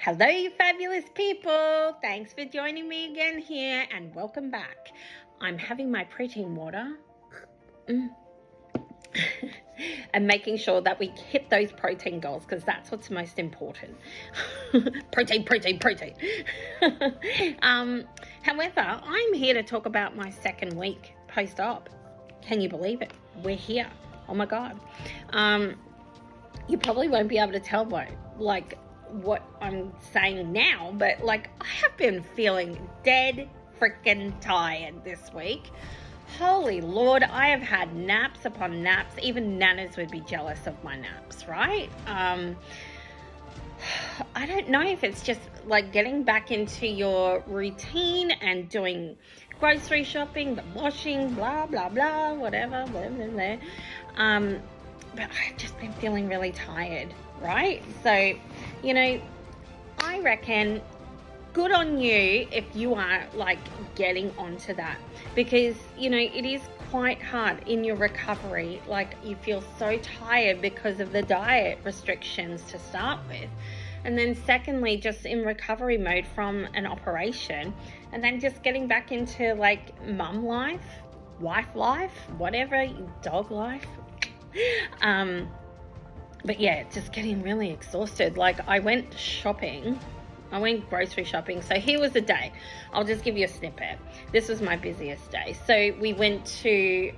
Hello, you fabulous people. Thanks for joining me again here and welcome back. I'm having my protein water and making sure that we hit those protein goals because that's what's most important. Protein. However, I'm here to talk about my second week post-op. Can you believe it? We're here. Oh my God. You probably won't be able to tell by what I'm saying now, but I have been feeling dead freaking tired this week. Holy Lord, I have had naps upon naps. Even nanas would be jealous of my naps, right? I don't know if it's just getting back into your routine and doing grocery shopping, the washing, blah, blah, blah, whatever. But I've just been feeling really tired, right? So, I reckon good on you if you are getting onto that because, it is quite hard in your recovery. You feel so tired because of the diet restrictions to start with. And then secondly, just in recovery mode from an operation and then just getting back into mum life, wife life, whatever, dog life. But yeah, just getting really exhausted. I went grocery shopping. So here was the day. I'll just give you a snippet. This was my busiest day. So we went to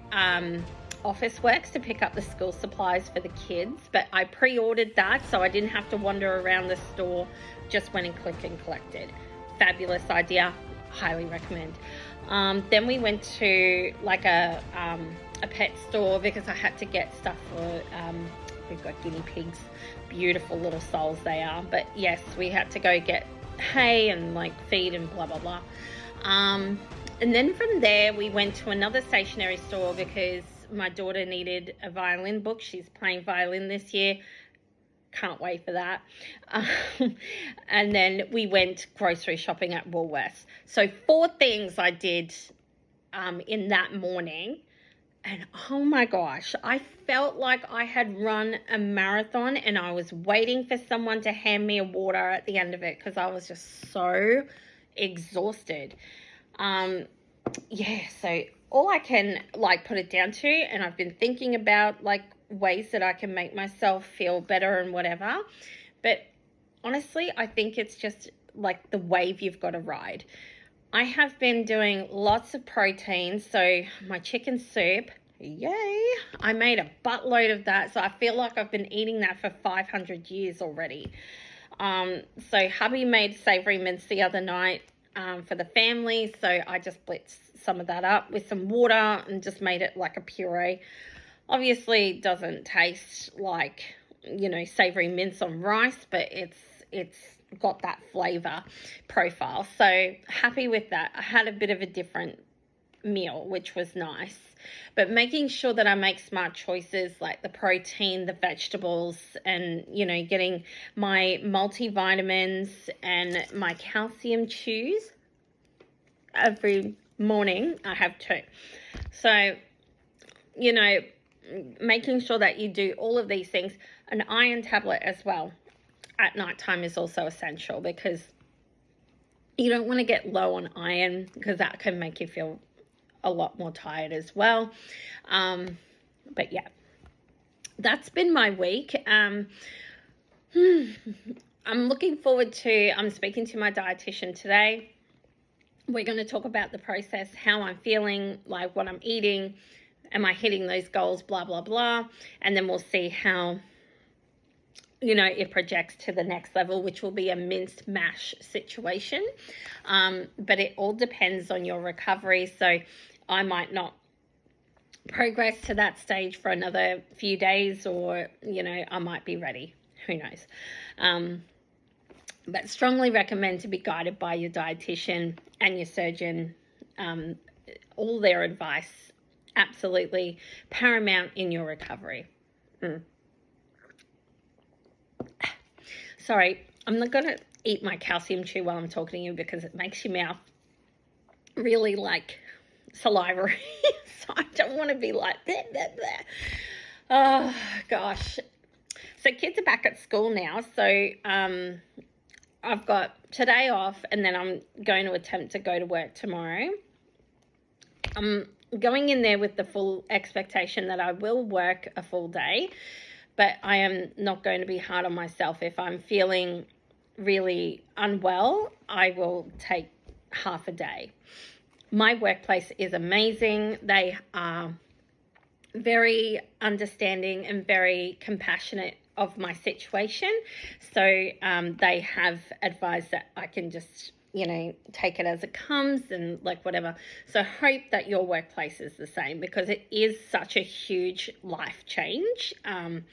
Officeworks to pick up the school supplies for the kids, but I pre-ordered that so I didn't have to wander around the store. Just went and click and collected. Fabulous idea. Highly recommend. Then we went to a pet store because I had to get stuff for we've got guinea pigs, beautiful little souls they are, but yes, we had to go get hay and feed and blah blah blah. And then from there we went to another stationery store because my daughter needed a violin book. She's playing violin this year. Can't wait for that. And then we went grocery shopping at Woolworths. So 4 things I did in that morning. And oh my gosh, I felt like I had run a marathon and I was waiting for someone to hand me a water at the end of it because I was just so exhausted. So all I can put it down to, and I've been thinking about ways that I can make myself feel better and whatever. But honestly, I think it's just the wave you've got to ride. I have been doing lots of protein, so my chicken soup, yay, I made a buttload of that, so I feel like I've been eating that for 500 years already. So hubby made savoury mince the other night for the family, so I just blitzed some of that up with some water and just made it like a puree. Obviously, it doesn't taste like, savoury mince on rice, but it's got that flavor profile. So happy with that. I had a bit of a different meal, which was nice, but making sure that I make smart choices like the protein, the vegetables, and getting my multivitamins and my calcium chews every morning. I have 2. So making sure that you do all of these things. An iron tablet as well at nighttime is also essential because you don't want to get low on iron because that can make you feel a lot more tired as well. But yeah, that's been my week. I'm looking forward to, I'm speaking to my dietitian today. We're going to talk about the process, how I'm feeling, what I'm eating, am I hitting those goals, blah, blah, blah. And then we'll see how it projects to the next level, which will be a minced mash situation. But it all depends on your recovery. So I might not progress to that stage for another few days, or, I might be ready. Who knows? But strongly recommend to be guided by your dietitian and your surgeon. All their advice, absolutely paramount in your recovery. Sorry, I'm not going to eat my calcium chew while I'm talking to you because it makes your mouth really salivary. So I don't want to be like that. Oh, gosh. So kids are back at school now. So I've got today off, and then I'm going to attempt to go to work tomorrow. I'm going in there with the full expectation that I will work a full day, but I am not going to be hard on myself. If I'm feeling really unwell, I will take half a day. My workplace is amazing. They are very understanding and very compassionate of my situation. So they have advised that I can just, take it as it comes and like whatever. So hope that your workplace is the same, because it is such a huge life change. And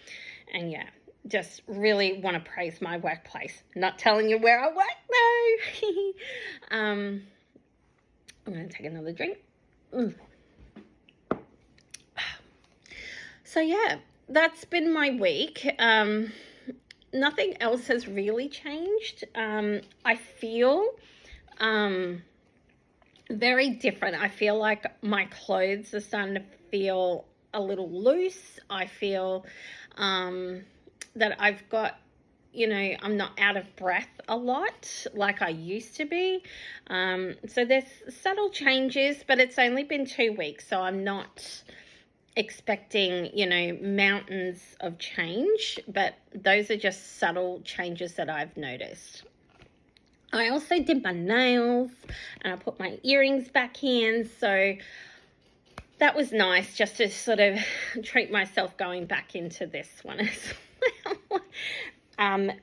yeah, just really want to praise my workplace. Not telling you where I work, no. I'm going to take another drink. So yeah, that's been my week. Nothing else has really changed. I feel very different. I feel like my clothes are starting to feel a little loose. I feel that I've got, I'm not out of breath a lot like I used to be. So there's subtle changes, but it's only been 2 weeks, so I'm not expecting, mountains of change, but those are just subtle changes that I've noticed. I also did my nails and I put my earrings back in, so that was nice just to sort of treat myself going back into this one as well.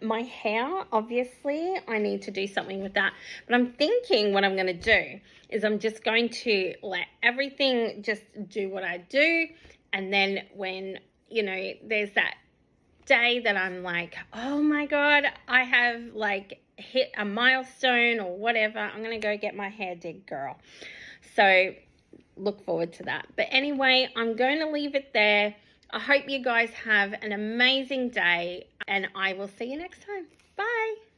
My hair, obviously, I need to do something with that. But I'm thinking what I'm going to do is I'm just going to let everything just do what I do. And then when, there's that day that I'm like, oh my God, I have like hit a milestone or whatever, I'm going to go get my hair did, girl. So look forward to that. But anyway, I'm going to leave it there. I hope you guys have an amazing day, and I will see you next time. Bye.